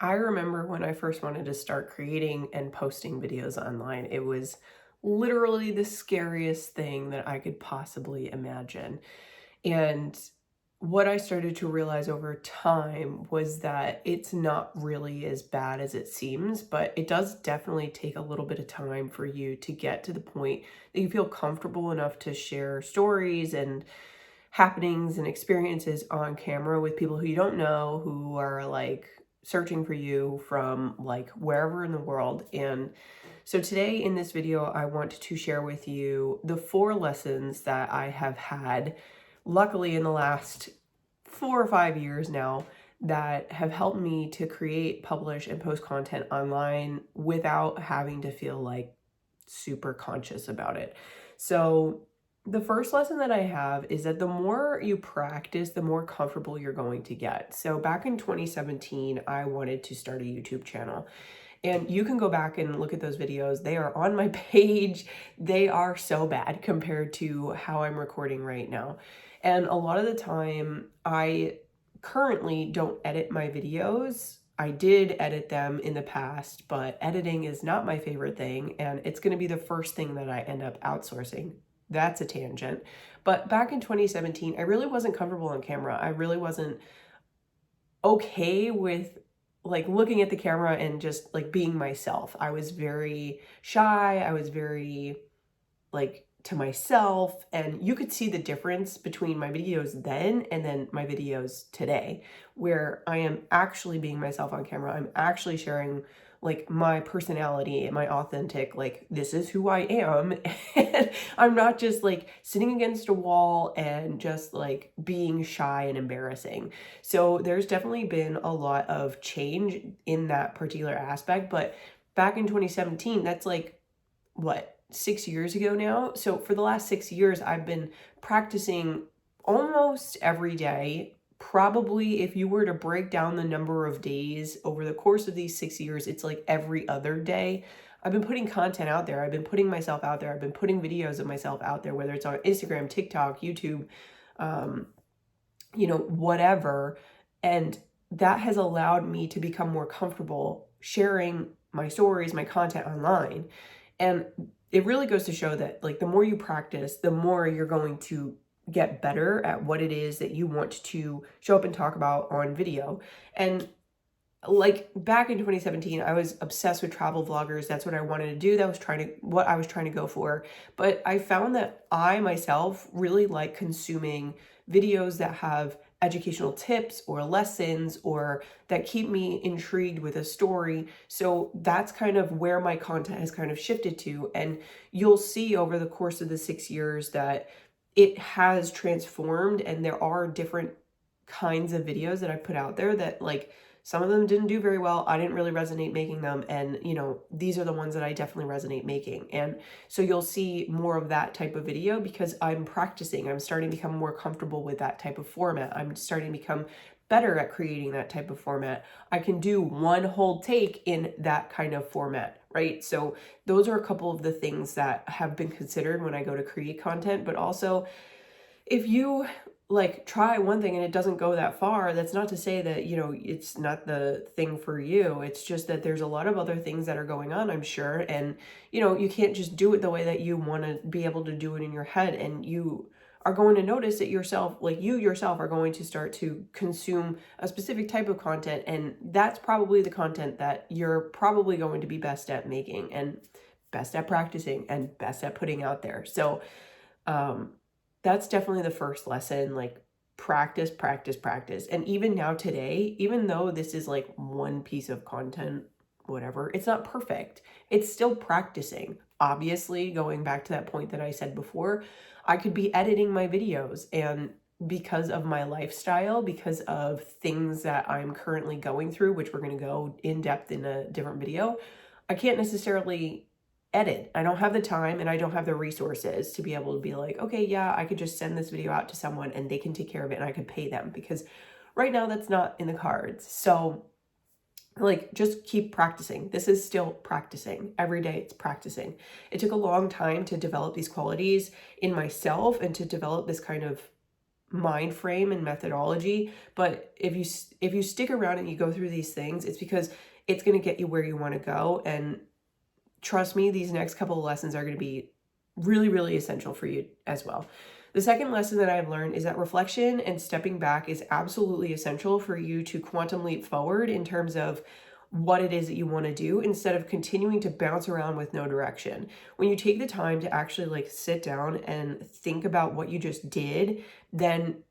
I remember when I first wanted to start creating and posting videos online, it was literally the scariest thing that I could possibly imagine. And what I started to realize over time was that it's not really as bad as it seems, but it does definitely take a little bit of time for you to get to the point that you feel comfortable enough to share stories and happenings and experiences on camera with people who you don't know, who are like searching for you from like wherever in the world. And so today in this video, I want to share with you the 4 lessons that I have had, luckily in the last 4 or 5 years now, that have helped me to create, publish, and post content online without having to feel like super conscious about it. So the first lesson that I have is that the more you practice, the more comfortable you're going to get. So back in 2017, I wanted to start a YouTube channel. And you can go back and look at those videos. They are on my page. They are so bad compared to how I'm recording right now. And a lot of the time, I currently don't edit my videos. I did edit them in the past, but editing is not my favorite thing, and it's going to be the first thing that I end up outsourcing. That's a tangent. But back in 2017, I really wasn't comfortable on camera. I really wasn't okay with like looking at the camera and just like being myself. I was very shy. I was very like to myself, and you could see the difference between my videos then and then my videos today, where I am actually being myself on camera. I'm actually sharing like my personality and my authentic, like this is who I am. And I'm not just like sitting against a wall and just like being shy and embarrassing. So there's definitely been a lot of change in that particular aspect. But back in 2017, that's like what, 6 years ago now. So for the last 6 years, I've been practicing almost every day. Probably if you were to break down the number of days over the course of these 6 years, it's like every other day. I've been putting content out there. I've been putting myself out there. I've been putting videos of myself out there, whether it's on Instagram, TikTok, YouTube, um, whatever. And that has allowed me to become more comfortable sharing my stories, my content online. And it really goes to show that like the more you practice, the more you're going to get better at what it is that you want to show up and talk about on video. And like back in 2017, I was obsessed with travel vloggers. That's what I wanted to do. That was what I was trying to go for. But I found that I myself really like consuming videos that have educational tips or lessons or that keep me intrigued with a story. So that's kind of where my content has kind of shifted to. And you'll see over the course of the 6 years that it has transformed, and there are different kinds of videos that I put out there that like some of them didn't do very well. I didn't really resonate making them. And, these are the ones that I definitely resonate making. And so you'll see more of that type of video because I'm practicing. I'm starting to become more comfortable with that type of format. I'm starting to become better at creating that type of format. I can do one whole take in that kind of format, right? So those are a couple of the things that have been considered when I go to create content. But also, if you like try one thing and it doesn't go that far, that's not to say that, it's not the thing for you. It's just that there's a lot of other things that are going on, I'm sure. And, you can't just do it the way that you want to be able to do it in your head. And you are going to notice that you yourself are going to start to consume a specific type of content. And that's probably the content that you're probably going to be best at making and best at practicing and best at putting out there. So, that's definitely the first lesson, like practice, practice, practice. And even now today, even though this is like one piece of content, whatever, it's not perfect. It's still practicing. Obviously, going back to that point that I said before, I could be editing my videos, and because of my lifestyle, because of things that I'm currently going through, which we're going to go in depth in a different video, I can't necessarily edit. I don't have the time and I don't have the resources to be able to be like, okay, yeah, I could just send this video out to someone and they can take care of it and I could pay them, because right now that's not in the cards. So like, just keep practicing. This is still practicing. Every day it's practicing. It took a long time to develop these qualities in myself and to develop this kind of mind frame and methodology. But if you stick around and you go through these things, it's because it's going to get you where you want to go. And trust me, these next couple of lessons are going to be really, really essential for you as well. The second lesson that I've learned is that reflection and stepping back is absolutely essential for you to quantum leap forward in terms of what it is that you want to do, instead of continuing to bounce around with no direction. When you take the time to actually like sit down and think about what you just did, then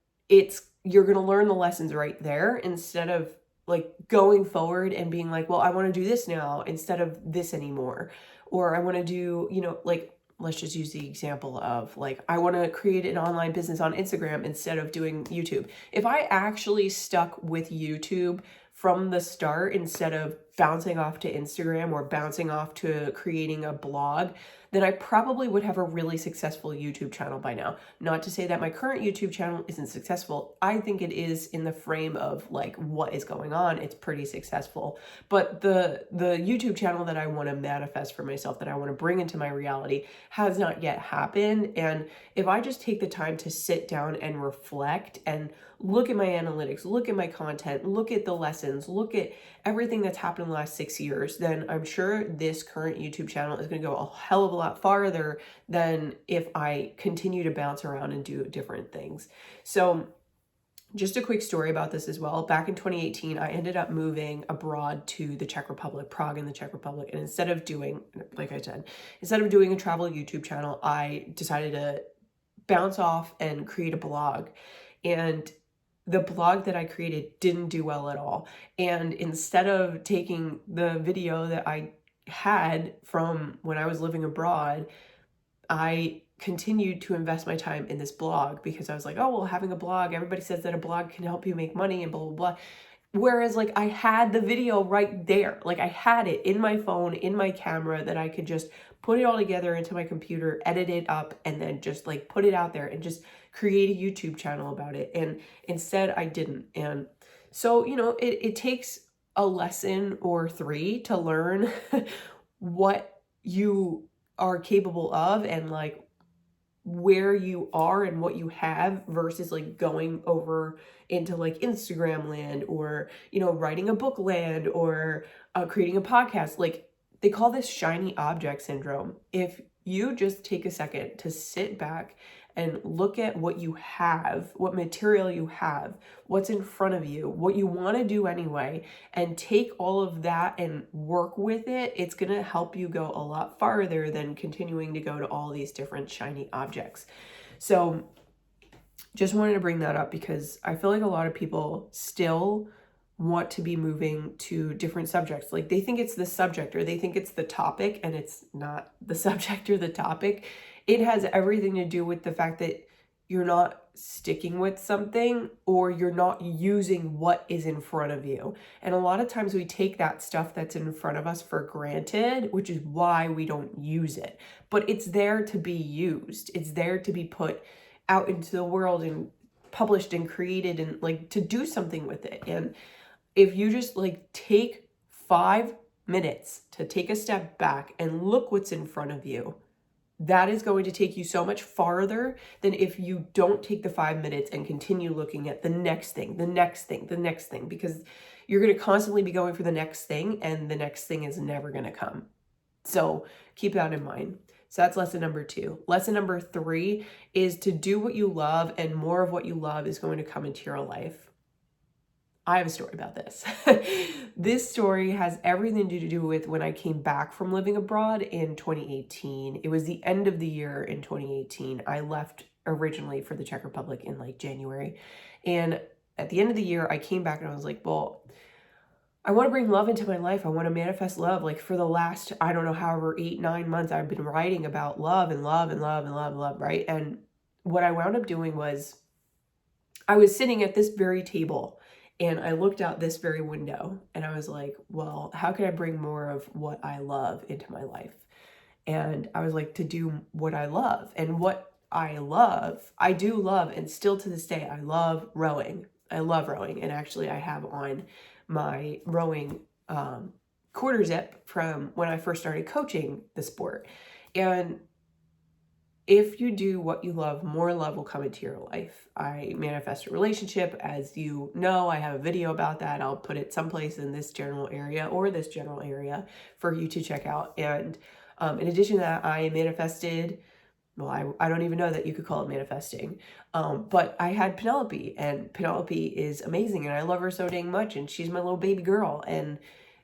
you're going to learn the lessons right there, instead of like going forward and being like, well, I want to do this now instead of this anymore. Or I want to do, like, let's just use the example of like, I want to create an online business on Instagram instead of doing YouTube. If I actually stuck with YouTube from the start instead of bouncing off to Instagram or bouncing off to creating a blog, then I probably would have a really successful YouTube channel by now. Not to say that my current YouTube channel isn't successful. I think it is in the frame of like what is going on. It's pretty successful. But the YouTube channel that I want to manifest for myself, that I want to bring into my reality, has not yet happened. And if I just take the time to sit down and reflect and look at my analytics, look at my content, look at the lessons, look at everything that's happened in the last 6 years, then I'm sure this current YouTube channel is going to go a hell of a lot farther than if I continue to bounce around and do different things. So just a quick story about this as well. Back in 2018, I ended up moving abroad to the Czech Republic, Prague in the Czech Republic. And instead of doing, like I said, instead of doing a travel YouTube channel, I decided to bounce off and create a blog. And the blog that I created didn't do well at all. And instead of taking the video that I had from when I was living abroad, I continued to invest my time in this blog, because I was like, oh, well, having a blog, everybody says that a blog can help you make money and blah, blah, blah. Whereas like I had the video right there. Like I had it in my phone, in my camera, that I could just put it all together into my computer, edit it up, and then just like put it out there and just create a YouTube channel about it. And instead I didn't. And so, it takes a lesson or 3 to learn what you are capable of and like where you are and what you have, versus like going over into like Instagram land, or writing a book land, or creating a podcast. Like, they call this shiny object syndrome. If you just take a second to sit back and look at what you have, what material you have, what's in front of you, what you want to do anyway, and take all of that and work with it, it's going to help you go a lot farther than continuing to go to all these different shiny objects. So just wanted to bring that up, because I feel like a lot of people still want to be moving to different subjects. Like, they think it's the subject, or they think it's the topic, and it's not the subject or the topic. It has everything to do with the fact that you're not sticking with something, or you're not using what is in front of you. And a lot of times we take that stuff that's in front of us for granted, which is why we don't use it. But it's there to be used. It's there to be put out into the world and published and created, and like to do something with it. And if you just like take 5 minutes to take a step back and look what's in front of you, that is going to take you so much farther than if you don't take the 5 minutes and continue looking at the next thing, the next thing, the next thing, because you're going to constantly be going for the next thing, and the next thing is never going to come. So keep that in mind. So that's lesson number 2. Lesson number 3 is to do what you love, and more of what you love is going to come into your life. I have a story about this. This story has everything to do with when I came back from living abroad in 2018. It was the end of the year in 2018. I left originally for the Czech Republic in like January. And at the end of the year, I came back and I was like, well, I want to bring love into my life. I want to manifest love. Like, for the last, I don't know, however, 8-9 months, I've been writing about love and love and love and love and love, right? And what I wound up doing was I was sitting at this very table, and I looked out this very window, and I was like, well, how can I bring more of what I love into my life? And I was like, to do what I love. And what I love, I do love, and still to this day, I love rowing. I love rowing. And actually, I have on my rowing quarter zip from when I first started coaching the sport. And if you do what you love, more love will come into your life. I manifest a relationship. As you know, I have a video about that. I'll put it someplace in this general area or this general area for you to check out. And in addition to that, I manifested, well, I don't even know that you could call it manifesting, but I had Penelope, and Penelope is amazing, and I love her so dang much, and she's my little baby girl. And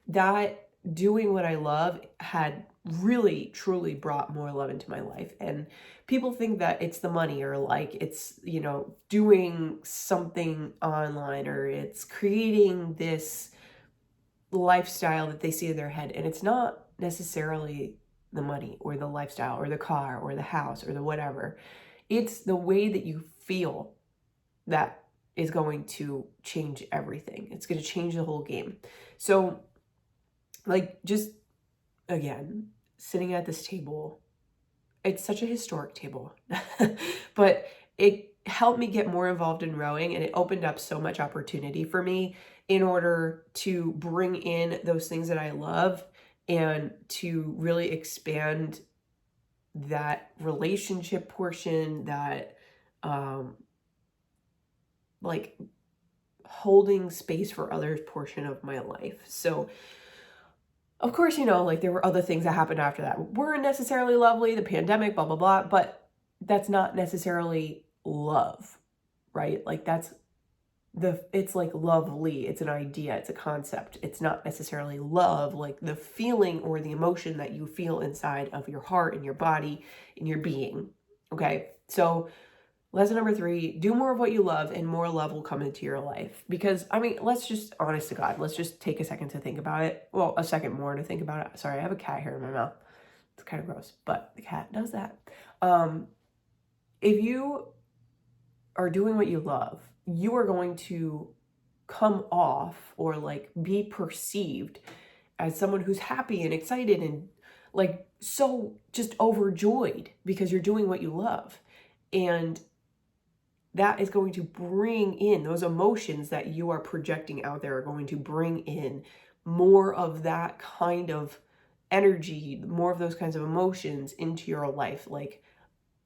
that doing what I love had really truly brought more love into my life. And people think that it's the money, or like it's, you know, doing something online, or it's creating this lifestyle that they see in their head. And it's not necessarily the money or the lifestyle or the car or the house or the whatever. It's the way that you feel that is going to change everything. It's going to change the whole game. So like, just again, sitting at this table, it's such a historic table, but it helped me get more involved in rowing, and it opened up so much opportunity for me in order to bring in those things that I love and to really expand that relationship portion, that like holding space for others portion of my life. So of course, you know, like there were other things that happened after that weren't necessarily lovely, the pandemic, blah, blah, blah, but that's not necessarily love, right? Like it's like lovely. It's an idea. It's a concept. It's not necessarily love, like the feeling or the emotion that you feel inside of your heart and your body and your being. Okay. So lesson number 3, do more of what you love and more love will come into your life. Because, I mean, let's just, honest to God, let's just take a second to think about it. Well, a second more to think about it. Sorry, I have a cat hair in my mouth. It's kind of gross, but the cat does that. If you are doing what you love, you are going to come off or like be perceived as someone who's happy and excited and like so just overjoyed because you're doing what you love. And that is going to bring in those emotions that you are projecting out there, are going to bring in more of that kind of energy, more of those kinds of emotions into your life. Like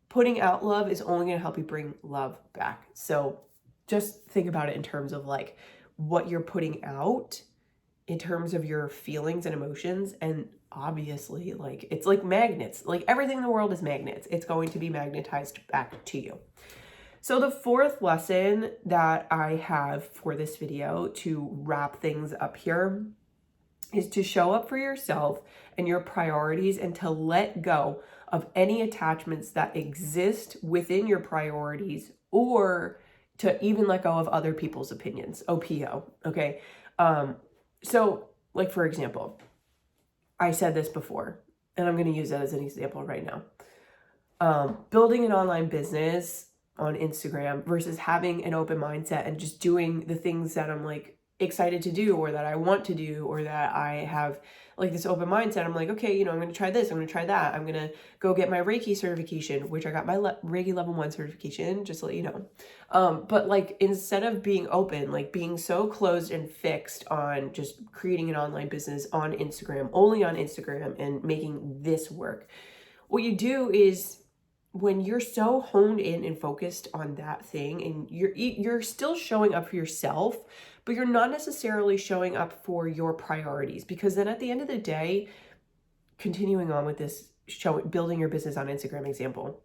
putting out love is only going to help you bring love back. So just think about it in terms of like what you're putting out in terms of your feelings and emotions. And obviously, like it's like magnets, like everything in the world is magnets. It's going to be magnetized back to you. So the 4th lesson that I have for this video to wrap things up here is to show up for yourself and your priorities and to let go of any attachments that exist within your priorities, or to even let go of other people's opinions, OPO, okay? So like, for example, I said this before, and I'm going to use that as an example right now. Building an online business on Instagram versus having an open mindset and just doing the things that I'm like excited to do, or that I want to do, or that I have like this open mindset. I'm like, okay, you know, I'm going to try this. I'm going to try that. I'm going to go get my Reiki certification, which I got my Reiki level 1 certification, just to let you know. But like, instead of being open, like being so closed and fixed on just creating an online business on Instagram, only on Instagram, and making this work, what you do is, when you're so honed in and focused on that thing, and you're still showing up for yourself, but you're not necessarily showing up for your priorities. Because then at the end of the day, continuing on with this building your business on Instagram example,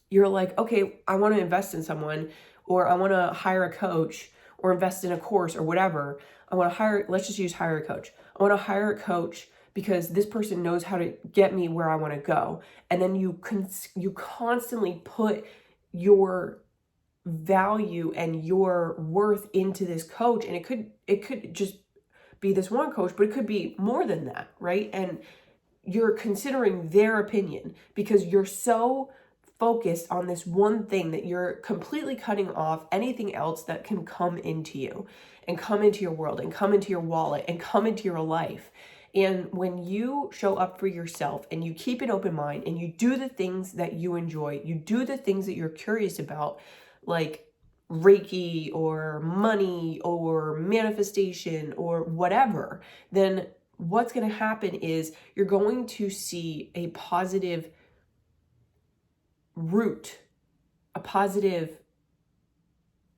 you're like, okay, I want to invest in someone, or I want to hire a coach, or invest in a course, or whatever. Let's just use hire a coach. I want to hire a coach because this person knows how to get me where I want to go. And then you constantly put your value and your worth into this coach. And it could just be this one coach, but it could be more than that, right? And you're considering their opinion because you're so focused on this one thing that you're completely cutting off anything else that can come into you and come into your world and come into your wallet and come into your life. And when you show up for yourself and you keep an open mind and you do the things that you enjoy, you do the things that you're curious about, like Reiki or money or manifestation or whatever, then what's going to happen is you're going to see a positive route, a positive,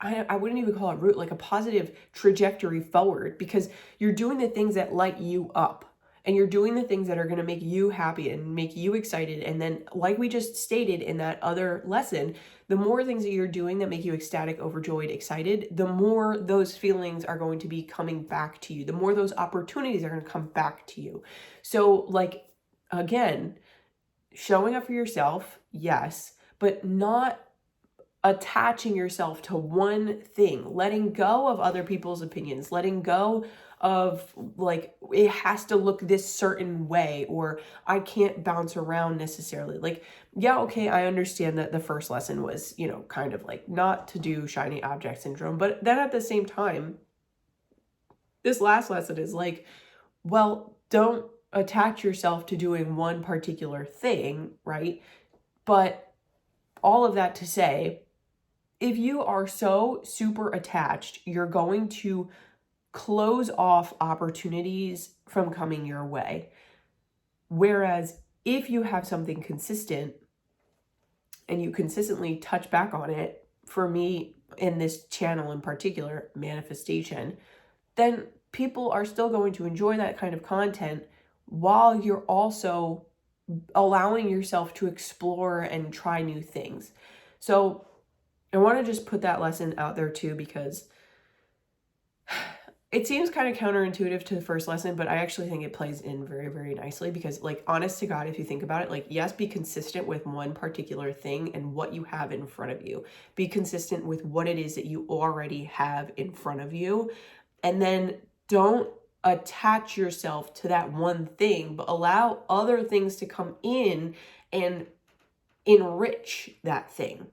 I wouldn't even call it route, like a positive trajectory forward, because you're doing the things that light you up. And you're doing the things that are going to make you happy and make you excited. And then, like we just stated in that other lesson, the more things that you're doing that make you ecstatic, overjoyed, excited, the more those feelings are going to be coming back to you. The more those opportunities are going to come back to you. So, like, again, showing up for yourself, yes, but not attaching yourself to one thing, letting go of other people's opinions, letting go of like, it has to look this certain way, or I can't bounce around necessarily. Like, yeah, okay, I understand that the first lesson was, you know, kind of like not to do shiny object syndrome, but then at the same time, this last lesson is like, well, don't attach yourself to doing one particular thing, right? But all of that to say, if you are so super attached, you're going to close off opportunities from coming your way. Whereas if you have something consistent and you consistently touch back on it, for me in this channel in particular, manifestation, then people are still going to enjoy that kind of content while you're also allowing yourself to explore and try new things. So I want to just put that lesson out there too, because it seems kind of counterintuitive to the first lesson, but I actually think it plays in very, very nicely, because like, honest to God, if you think about it, like, yes, be consistent with one particular thing and what you have in front of you. Be consistent with what it is that you already have in front of you. And then don't attach yourself to that one thing, but allow other things to come in and enrich that thing.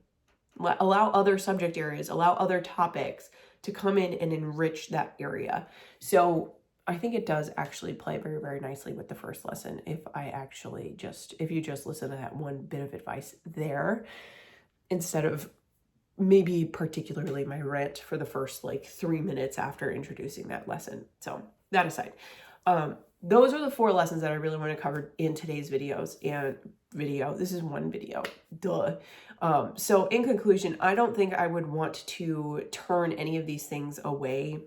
Allow other subject areas, allow other topics to come in and enrich that area. So I think it does actually play very, very nicely with the first lesson. If you just listen to that one bit of advice there, instead of maybe particularly my rant for the first like 3 minutes after introducing that lesson. So that aside, those are the 4 lessons that I really want to cover in today's videos. And this is one video, duh. So in conclusion, I don't think I would want to turn any of these things away.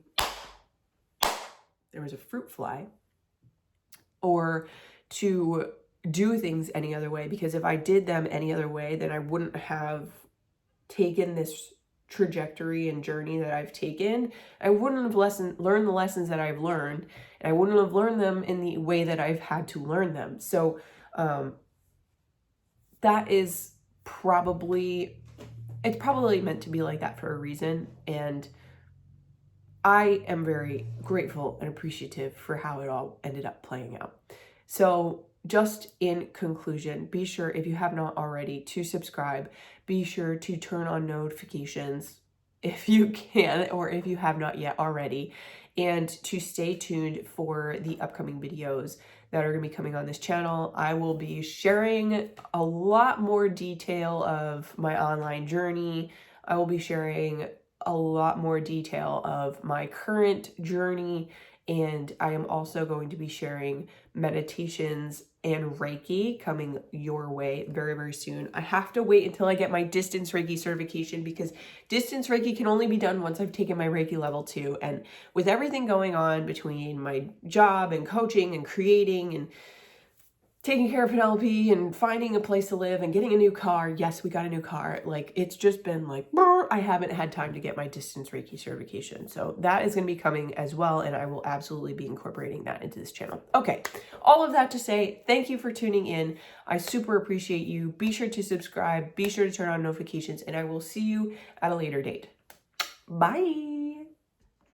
There was a fruit fly. Or to do things any other way, because if I did them any other way, then I wouldn't have taken this trajectory and journey that I've taken. I wouldn't have learned the lessons that I've learned, and I wouldn't have learned them in the way that I've had to learn them. So that is it's probably meant to be like that for a reason. And I am very grateful and appreciative for how it all ended up playing out. So just in conclusion, be sure, if you have not already, to subscribe. Be sure to turn on notifications if you can, or if you have not yet already, and to stay tuned for the upcoming videos that are going to be coming on this channel. I will be sharing a lot more detail of my online journey. I will be sharing a lot more detail of my current journey, and I am also going to be sharing meditations and Reiki coming your way very, very soon. I have to wait until I get my distance Reiki certification, because distance Reiki can only be done once I've taken my Reiki level 2. And with everything going on between my job and coaching and creating and taking care of Penelope and finding a place to live and getting a new car. Yes, we got a new car. Like, it's just been like, I haven't had time to get my distance Reiki certification. So that is going to be coming as well. And I will absolutely be incorporating that into this channel. Okay. All of that to say, thank you for tuning in. I super appreciate you. Be sure to subscribe. Be sure to turn on notifications, and I will see you at a later date. Bye.